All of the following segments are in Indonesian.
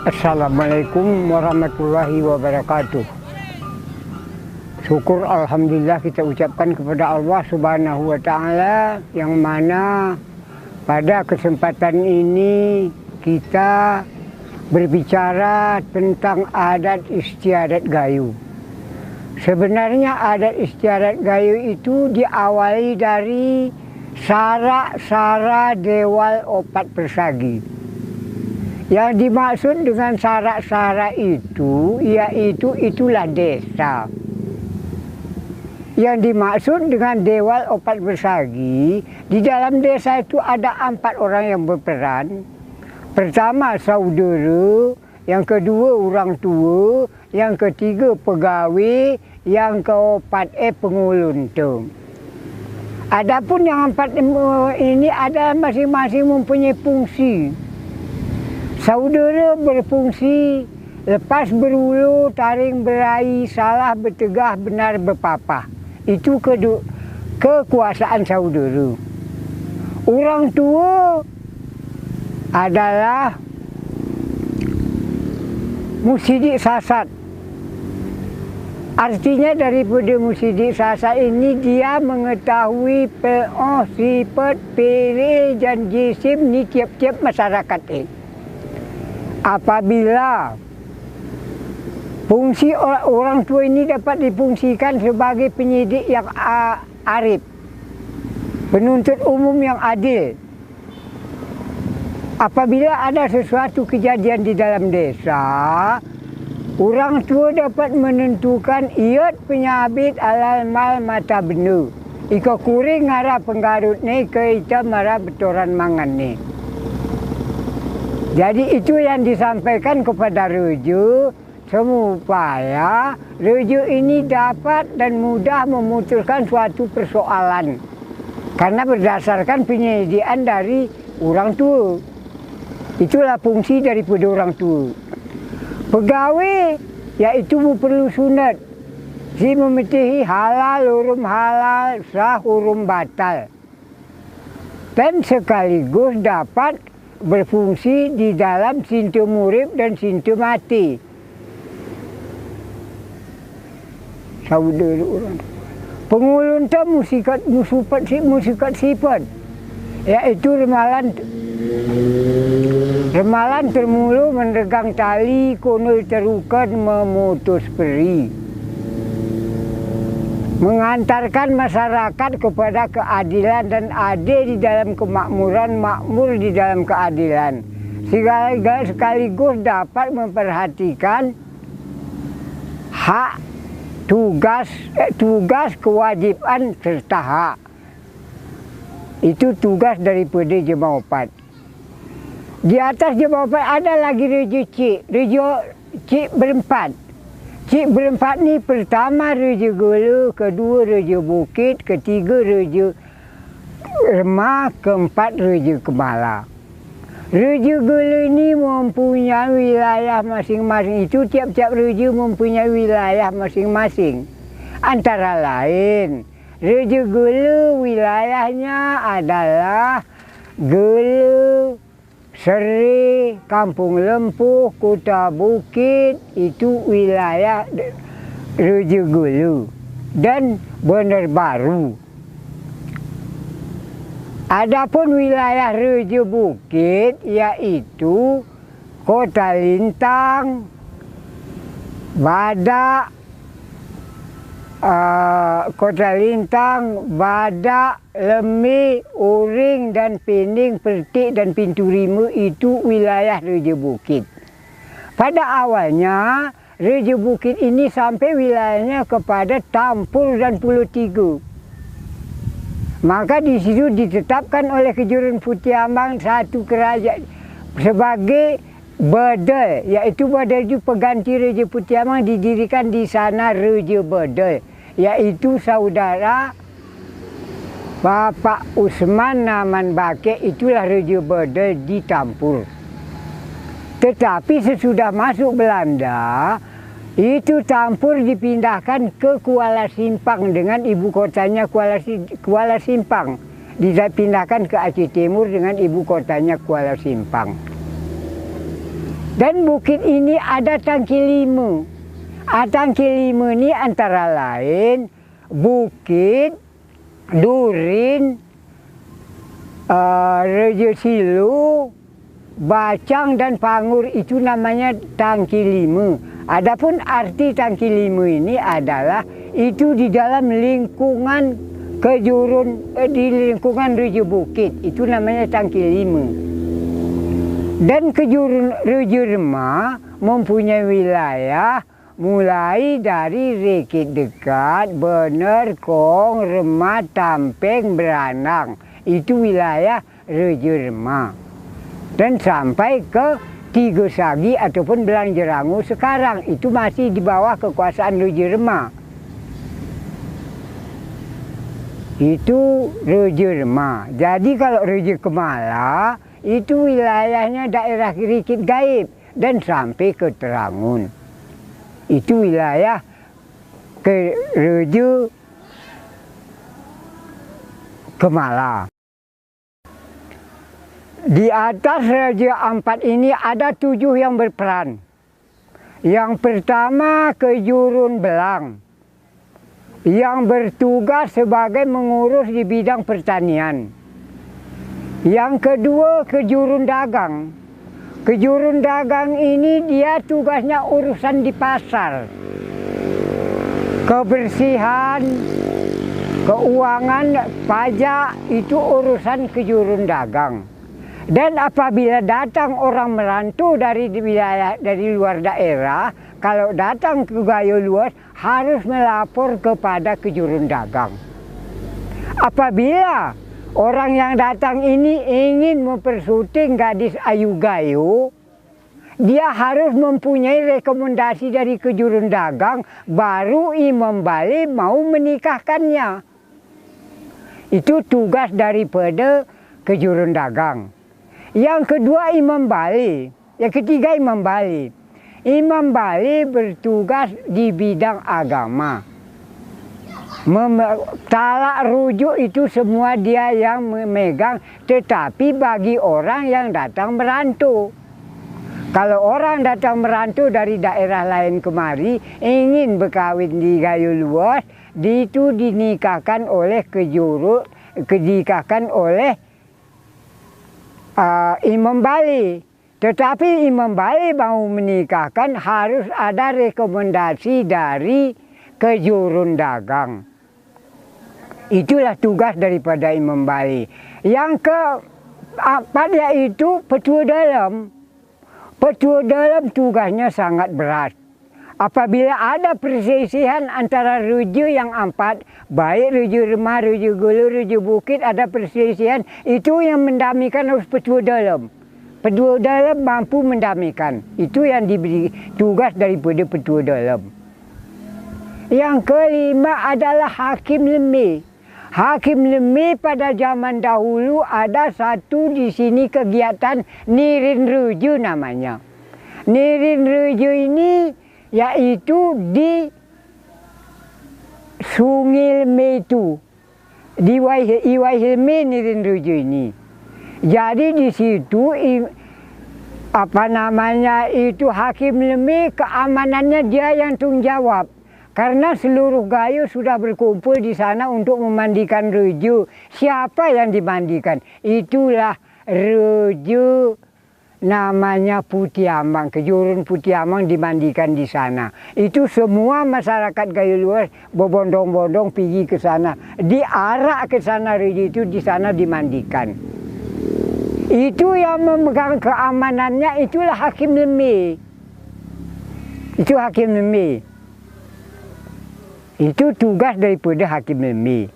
Assalamualaikum warahmatullahi wabarakatuh. Syukur Alhamdulillah kita ucapkan kepada Allah Subhanahu wa Ta'ala, yang mana pada kesempatan ini kita berbicara tentang adat istiadat gayo. Sebenarnya adat istiadat gayo itu diawali dari sara-sara dewal opat persagi. Yang dimaksud dengan sara-sara itu, yaitu itulah desa. Yang dimaksud dengan dewal opat persagi, di dalam desa itu ada 4 orang yang berperan. Pertama saudara, yang kedua orang tua, yang ketiga pegawai, yang keempat pengulun tu. Adapun yang 4 ini ada masing-masing mempunyai fungsi. Saudara berfungsi lepas berulu, taring beraih, salah bertegah, benar berpapah. Itu kekuasaan saudara. Orang tua adalah musidik sasat. Artinya daripada musidik sasat ini dia mengetahui sifat, peril dan jisim ni tiap-tiap masyarakat ini. Apabila fungsi orang tua ini dapat difungsikan sebagai penyidik yang arif, penuntut umum yang adil. Apabila ada sesuatu kejadian di dalam desa, orang tua dapat menentukan iat penyabit alal mal mata benda. Ika kuring arah penggarut ni ke hitam arah betoran mangan ni. Jadi itu yang disampaikan kepada raja, supaya raja ini dapat dan mudah memutuskan suatu persoalan. Karena berdasarkan penyediaan dari orang tua. Itulah fungsi daripada orang tua. Pegawai, iaitu perlu sunat. Si memetihi halal, hurum halal, sah, hurum batal. Dan sekaligus dapat berfungsi di dalam sintu murib dan sintu mati. Saudara orang. Pengulun tu musikat sifat. Iaitu remalan termulu menegang tali, konul terukan memutus peri. Mengantarkan masyarakat kepada keadilan dan adil di dalam kemakmuran, makmur di dalam keadilan. Sekaligus dapat memperhatikan hak, tugas, kewajiban serta hak. Itu tugas daripada jemaah opat. Di atas jemaah opat ada lagi Raja Cik berempat. Cik berempat ni pertama Raja Gula, kedua Raja Bukit, ketiga Raja Remah, keempat Raja Kemala. Raja Gula ni mempunyai wilayah masing-masing. Itu tiap-tiap raja mempunyai wilayah masing-masing. Antara lain, Raja Gula wilayahnya adalah Gula, Seri, Kampung Lempuh, Kota Bukit, itu wilayah Raja Gulu. Dan Bandar Baru. Adapun wilayah Raja Bukit, iaitu Kota Lintang, Badak, Lemih, Uring dan Pening, Pertik dan Pintu Rima, itu wilayah Raja Bukit. Pada awalnya Raja Bukit ini sampai wilayahnya kepada Tampur dan Pulau Tiga. Maka di situ ditetapkan oleh Kejuruan Putih Ambang satu kerajaan sebagai Bedel, iaitu Bedel itu pengganti Raja Putih Ambang, didirikan di sana Raja Bedel, iaitu saudara Bapak Usman Naman Bakek, itulah Raja Bedel di Tampur. Tetapi sesudah masuk Belanda, itu Tampur dipindahkan ke Kuala Simpang dengan ibu kotanya Kuala Simpang. Dipindahkan ke Aceh Timur dengan ibu kotanya Kuala Simpang. Dan bukit ini ada tangki 5. Tangki 5 ini antara lain Bukit Durin, Rejo Silu, Bacang dan Pangur, itu namanya tangki 5. Adapun arti tangki 5 ini adalah itu di dalam lingkungan kejurun, di lingkungan Rejo Bukit, itu namanya tangki 5. Dan kejurun Rejo Remah mempunyai wilayah mulai dari Rekit Dekat, Bener, Kong, Remah, Tampeng, Beranang. Itu wilayah Rejo Remah. Dan sampai ke Tiga Sagi ataupun Belangjerangu sekarang, itu masih di bawah kekuasaan Rejo Remah. Itu Rejo Remah. Jadi kalau Rejo Kemala itu wilayahnya daerah Rekit Gaib dan sampai ke Terangun. Itu wilayah ke Rejo Kemala. Di atas Raja Ampat ini ada 7 yang berperan. Yang pertama Kejurun Belang, yang bertugas sebagai mengurus di bidang pertanian. Yang kedua Kejurun Dagang. Kejurun Dagang ini dia tugasnya urusan di pasar. Kebersihan, keuangan, pajak, itu urusan Kejurun Dagang. Dan apabila datang orang merantau dari wilayah, dari luar daerah, kalau datang ke Gayo Luas harus melapor kepada Kejurun Dagang. Apabila orang yang datang ini ingin mempersuting gadis Ayu Gayo, dia harus mempunyai rekomendasi dari Kejurun Dagang, baru Imam Bali mau menikahkannya. Itu tugas daripada Kejurun Dagang. Yang kedua Imam Bali, yang ketiga Imam Bali. Imam Bali bertugas di bidang agama. Talak rujuk itu semua dia yang memegang, tetapi bagi orang yang datang merantau. Kalau orang datang merantau dari daerah lain kemari, ingin berkahwin di Gayo Luas, itu dinikahkan oleh dinikahkan oleh Imam Bali. Tetapi Imam Bali mau menikahkan harus ada rekomendasi dari Kejurun Dagang. Itulah tugas daripada Imam Bali. Yang keempat yaitu Petua Dalam. Petua Dalam tugasnya sangat berat. Apabila ada perselisihan antara Rejo yang 4, baik Rejo Remah, Rejo Gulu, Rejo Bukit, ada perselisihan, itu yang mendamaikan harus Petua Dalam. Petua Dalam mampu mendamaikan. Itu yang diberi tugas daripada Petua Dalam. Yang kelima adalah Hakim Lemih. Hakim Lemih pada zaman dahulu ada satu di sini kegiatan Nirin Rejo namanya. Nirin Rejo ini yaitu di Sungai Metu, di Iwai Hilmi Nirin Rejo ini. Jadi di situ apa namanya itu Hakim Lemih, keamanannya dia yang tanggung jawab. Karena seluruh Gayo sudah berkumpul di sana untuk memandikan Rejo. Siapa yang dimandikan? Itulah Rejo namanya Putih Ambang. Kejurun Putih Ambang dimandikan di sana. Itu semua masyarakat Gayo Luas berbondong-bondong pergi ke sana. Diarak ke sana Rejo itu, di sana dimandikan. Itu yang memegang keamanannya, itulah Hakim Lemih. Itu Hakim Lemih. Itu tugas daripada Hakim Lemih.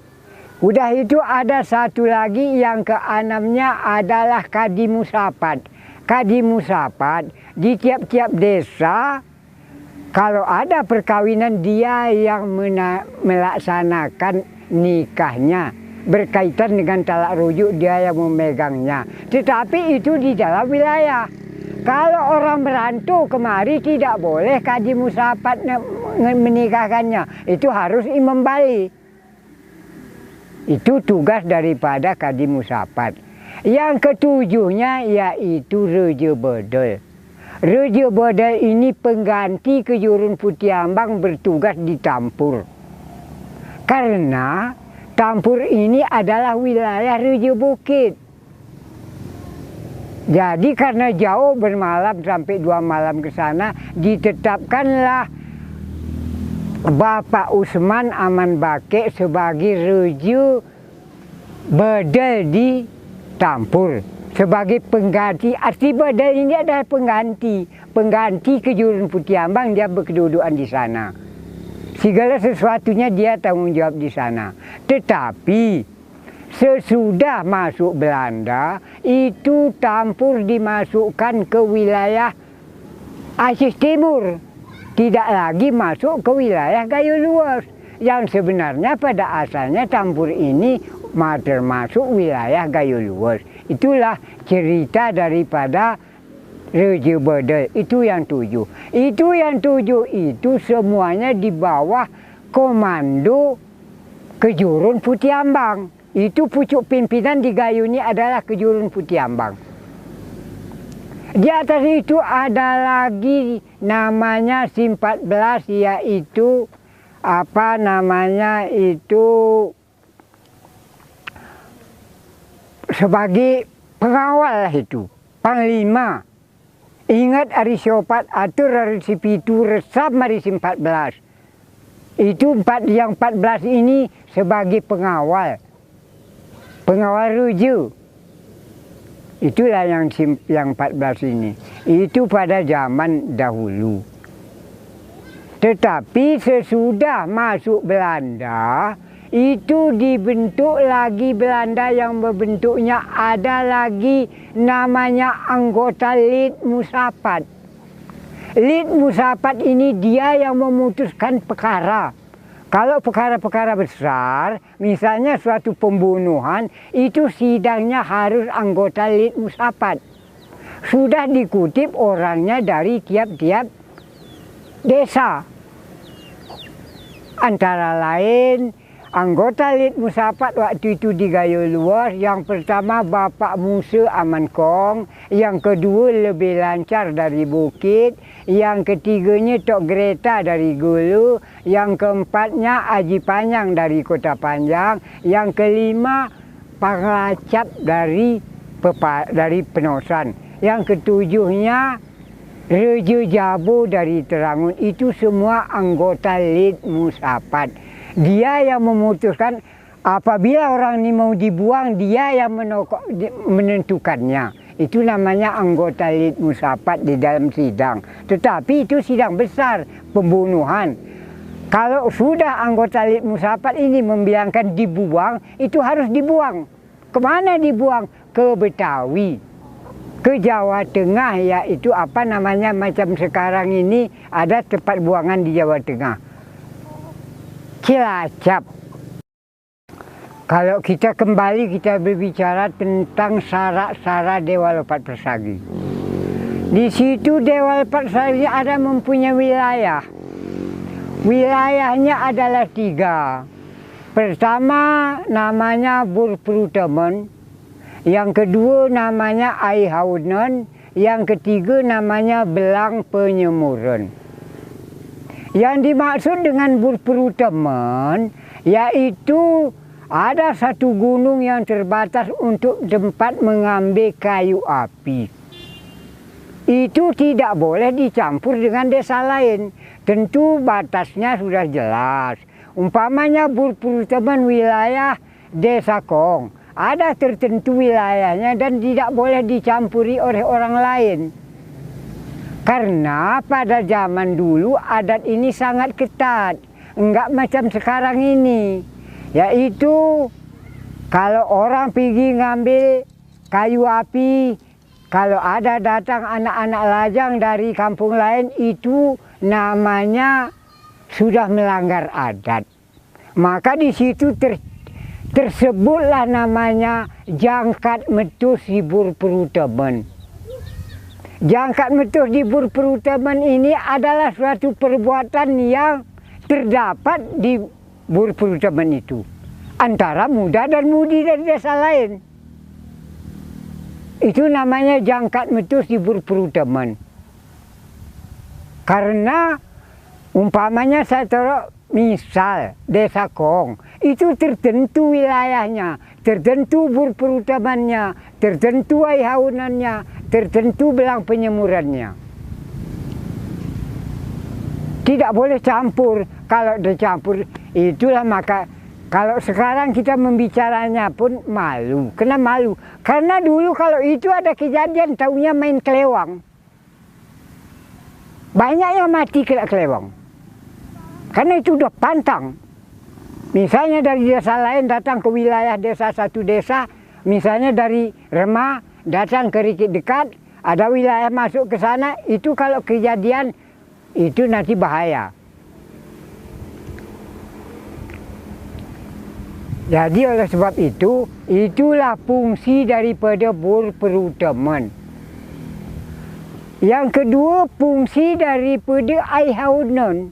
Udah itu ada satu lagi yang keenamnya adalah Kadi Musapat. Kadi Musapat di tiap-tiap desa kalau ada perkawinan dia yang melaksanakan nikahnya. Berkaitan dengan talak rujuk dia yang memegangnya. Tetapi itu di dalam wilayah. Kalau orang merantau kemari tidak boleh Kadi Musapat menikahkannya. Itu harus Imam Bali. Itu tugas daripada Kadi Musapat. Yang ketujuhnya yaitu Rejo Bedol. Raja Badai ini pengganti Kejurun Putih Ambang bertugas di Tampur. Karena Tampur ini adalah wilayah Raja Bukit. Jadi karena jauh bermalam sampai 2 malam ke sana, ditetapkanlah Bapak Usman Aman Bake sebagai Raja Badai di Tampur. Sebagai pengganti, arti Badai ini adalah pengganti Kejurun Putih Ambang, dia berkedudukan di sana. Segala sesuatunya dia tanggung jawab di sana. Tetapi sesudah masuk Belanda, itu Tampur dimasukkan ke wilayah Aceh Timur. Tidak lagi masuk ke wilayah Gayo Luas. Yang sebenarnya pada asalnya Tampur ini termasuk wilayah Gayo Luas. Itulah cerita daripada Raja Badai. Itu yang 7. Itu yang 7 itu semuanya di bawah komando Kejurun Putih Ambang. Itu pucuk pimpinan di Gayo ini adalah Kejurun Putih Ambang. Di atas itu ada lagi namanya SIM 14, yaitu apa namanya itu sebagai pengawal lah itu, panglima. Ingat hari siopat atur hari sipitu resap hari SIM 14. Itu yang 14 ini sebagai pengawal. Pengawal raja. Itulah yang 14 ini. Itu pada zaman dahulu. Tetapi sesudah masuk Belanda, itu dibentuk lagi Belanda yang berbentuknya ada lagi namanya anggota Lid Musapat. Lid Musapat ini dia yang memutuskan perkara. Kalau perkara-perkara besar, misalnya suatu pembunuhan, itu sidangnya harus anggota Lid Musapat. Sudah dikutip orangnya dari tiap-tiap desa. Antara lain, anggota Lid Musapat waktu itu di Gayo Luas, yang pertama Bapak Musa Amankong, yang kedua Lebih Lancar dari Bukit, yang ketiganya Tok Greta dari Gulu, yang keempatnya Aji Panjang dari Kota Panjang, yang kelima Panglacap dari Penosan, yang ketujuhnya Raja Jabo dari Terangun. Itu semua anggota Lid Musapat. Dia yang memutuskan apabila orang ini mau dibuang, dia yang menentukannya. Itu namanya anggota Lid Musapat di dalam sidang. Tetapi itu sidang besar, pembunuhan. Kalau sudah anggota Lid Musapat ini membilangkan dibuang, itu harus dibuang. Kemana dibuang? Ke Betawi, ke Jawa Tengah, yaitu apa namanya, macam sekarang ini ada tempat buangan di Jawa Tengah. Cilacap. Kalau kita kembali, kita berbicara tentang Sarak-Sara Dewa Lopat Persagi. Di situ Dewa Lopat Persagi ada mempunyai wilayah. Wilayahnya adalah 3. Pertama namanya Burprutemen, yang kedua namanya Aihaunen, yang ketiga namanya Belang Penyemuran. Yang dimaksud dengan Burprutemen yaitu ada satu gunung yang terbatas untuk tempat mengambil kayu api. Itu tidak boleh dicampur dengan desa lain. Tentu batasnya sudah jelas. Umpamanya Burprutemen wilayah Desa Kong. Ada tertentu wilayahnya dan tidak boleh dicampuri oleh orang lain. Karena pada zaman dulu adat ini sangat ketat. Enggak macam sekarang ini. Yaitu kalau orang pergi ngambil kayu api, kalau ada datang anak-anak lajang dari kampung lain, itu namanya sudah melanggar adat. Maka di situ tersebutlah namanya jangkat metus di Burprutemen. Jangkat metus di Burprutemen ini adalah suatu perbuatan yang terdapat di Burprutemen itu, antara muda dan mudi dari desa lain. Itu namanya jangkat metus di Burprutemen. Karena umpamanya saya taruh misal Desa Kong, itu tertentu wilayahnya, tertentu berperutamannya, tertentu aihahunannya, tertentu belang penyemurannya. Tidak boleh campur. Kalau dicampur itulah maka kalau sekarang kita membicaranya pun malu. Kena malu. Karena dulu kalau itu ada kejadian taunya main kelewang. Banyak yang mati kena kelewang. Karena itu udah pantang. Misalnya dari desa lain datang ke wilayah desa satu desa. Misalnya dari Remah datang ke Rikit dekat. Ada wilayah masuk ke sana. Itu kalau kejadian itu nanti bahaya. Jadi oleh sebab itu, itulah fungsi daripada berperutaman. Yang kedua, fungsi daripada aihaunan.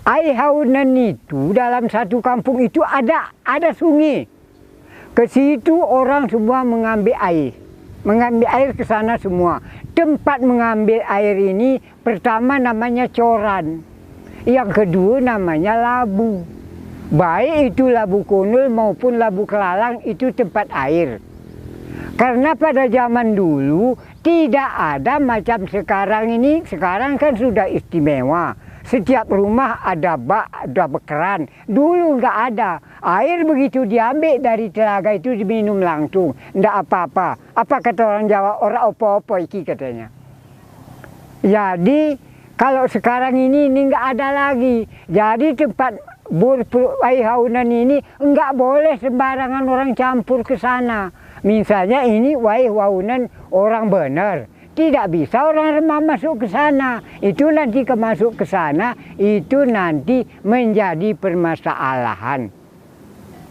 Aihaunan itu dalam satu kampung itu ada sungai. Ke situ orang semua mengambil air. Mengambil air ke sana semua. Tempat mengambil air ini pertama namanya coran. Yang kedua namanya labu. Baik itu labu Konul maupun labu Kelalang itu tempat air. Karena pada zaman dulu tidak ada macam sekarang ini. Sekarang kan sudah istimewa. Setiap rumah ada bak, ada keran. Dulu nggak ada. Air begitu diambil dari telaga itu diminum langsung. Nggak apa-apa. Apa kata orang Jawa? Orang opo-opo iki katanya. Jadi kalau sekarang ini nggak ada lagi. Jadi tempat aihaunan ini nggak boleh sembarangan orang campur ke sana. Misalnya ini aihaunan orang benar. Tidak bisa orang Remah masuk ke sana. Itu nanti masuk ke sana, itu nanti menjadi permasalahan.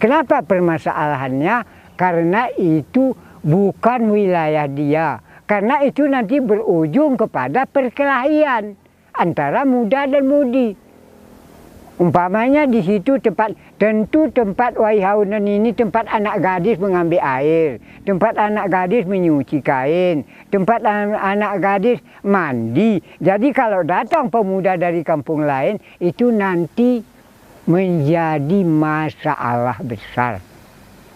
Kenapa permasalahannya? Karena itu bukan wilayah dia. Karena itu nanti berujung kepada perkelahian antara muda dan mudi. Umpamanya di situ tentu tempat aihaunan ini tempat anak gadis mengambil air, tempat anak gadis menyuci kain, tempat anak gadis mandi. Jadi kalau datang pemuda dari kampung lain itu nanti menjadi masalah besar.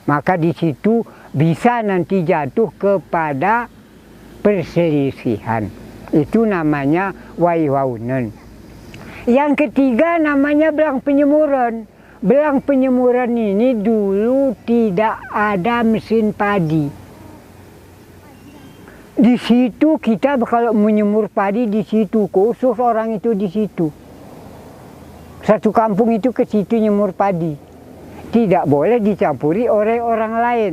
Maka di situ bisa nanti jatuh kepada perselisihan. Itu namanya aihaunan. Yang ketiga namanya belang penyemuran. Belang penyemuran ini dulu tidak ada mesin padi. Di situ kita kalau menyemur padi di situ, khusus orang itu di situ. Satu kampung itu ke situ nyemur padi. Tidak boleh dicampuri oleh orang lain.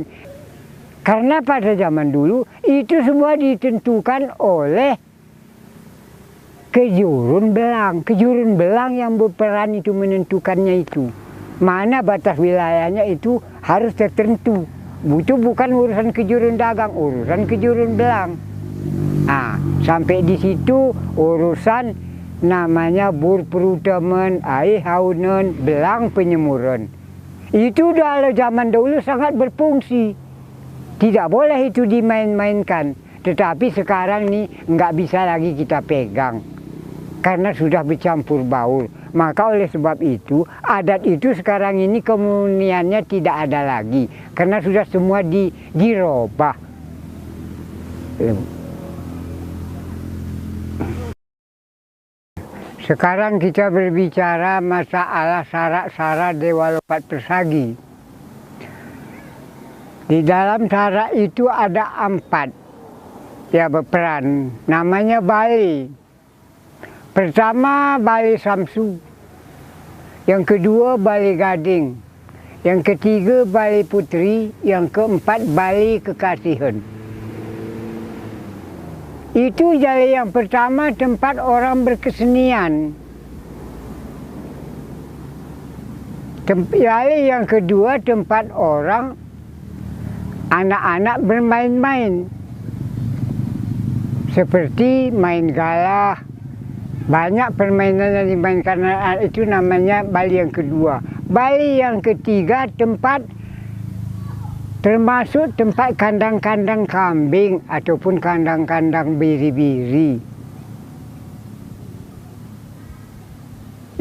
Karena pada zaman dulu itu semua ditentukan oleh kejurun belang. Kejurun belang yang berperan itu menentukannya itu. Mana batas wilayahnya itu harus tertentu. Itu bukan urusan kejurun dagang, urusan kejurun belang. Nah, sampai di situ urusan namanya berperutaman, aihaunan, belang penyemuran. Itu dalam zaman dahulu sangat berfungsi. Tidak boleh itu dimain-mainkan. Tetapi sekarang ini nggak bisa lagi kita pegang. Karena sudah bercampur baur. Maka oleh sebab itu, adat itu sekarang ini kemuniannya tidak ada lagi. Karena sudah semua dirobah. Sekarang kita berbicara masalah syarat-syarat Dewa Lopat Persagi. Di dalam syarat itu ada 4 ya berperan. Namanya Bali. Pertama Bali Samsu, yang kedua Bali Gading, yang ketiga Bali Putri, yang keempat Bali Kekasihan. Itu jadi yang pertama tempat orang berkesenian. Jadi yang kedua tempat orang anak-anak bermain-main. Seperti main galah. Banyak permainan yang dimainkan itu namanya Bali yang kedua. Bali yang ketiga tempat termasuk tempat kandang-kandang kambing ataupun kandang-kandang biri-biri.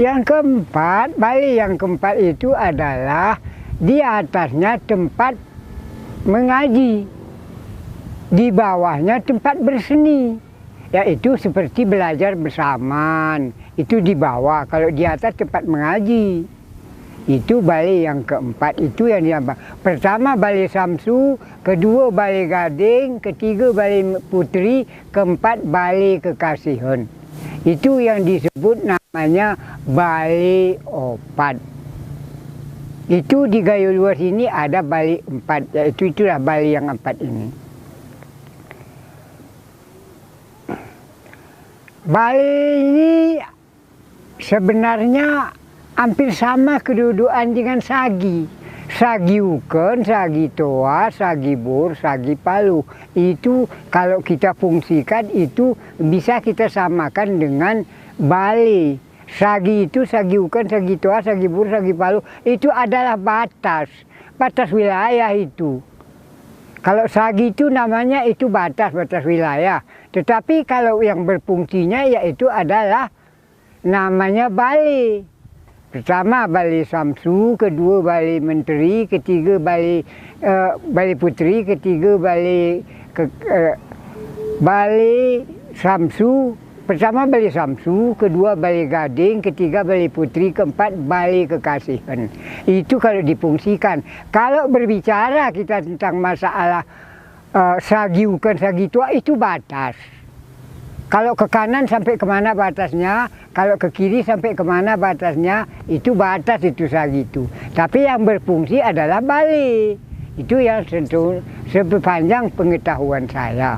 Yang keempat, balai yang keempat itu adalah di atasnya tempat mengaji, di bawahnya tempat berseni, yaitu seperti belajar bersamaan, itu di bawah, kalau di atas tempat mengaji. Itu balai yang keempat, itu yang dinamakan. Pertama balai Samsu, kedua balai Gading, ketiga balai Putri, keempat balai Kekasihan. Itu yang disebut namanya balai opat. Itu di Gayo Luar sini ada balai empat, yaitu itulah balai yang empat ini. Balai ini sebenarnya hampir sama kedudukan dengan sagi. Sagi uken, sagi toa, sagi bor, sagi palu. Itu kalau kita fungsikan itu bisa kita samakan dengan balai. Sagi itu sagi uken, sagi toa, sagi bor, sagi palu. Itu adalah batas wilayah itu. Kalau sagi itu namanya itu batas wilayah. Tetapi kalau yang berfungsinya yaitu adalah namanya balai. Pertama balai Samsu, kedua balai Menteri, ketiga balai Putri, ketiga balai Samsu. Pertama balai Samsu, kedua balai Gading, ketiga balai Putri, keempat balai Kekasihan. Itu kalau difungsikan. Kalau berbicara kita tentang masalah sagi uken, sagi tua, itu batas. Kalau ke kanan sampai kemana batasnya, kalau ke kiri sampai kemana batasnya, itu batas itu sagi itu. Tapi yang berfungsi adalah balai. Itu yang sepanjang pengetahuan saya.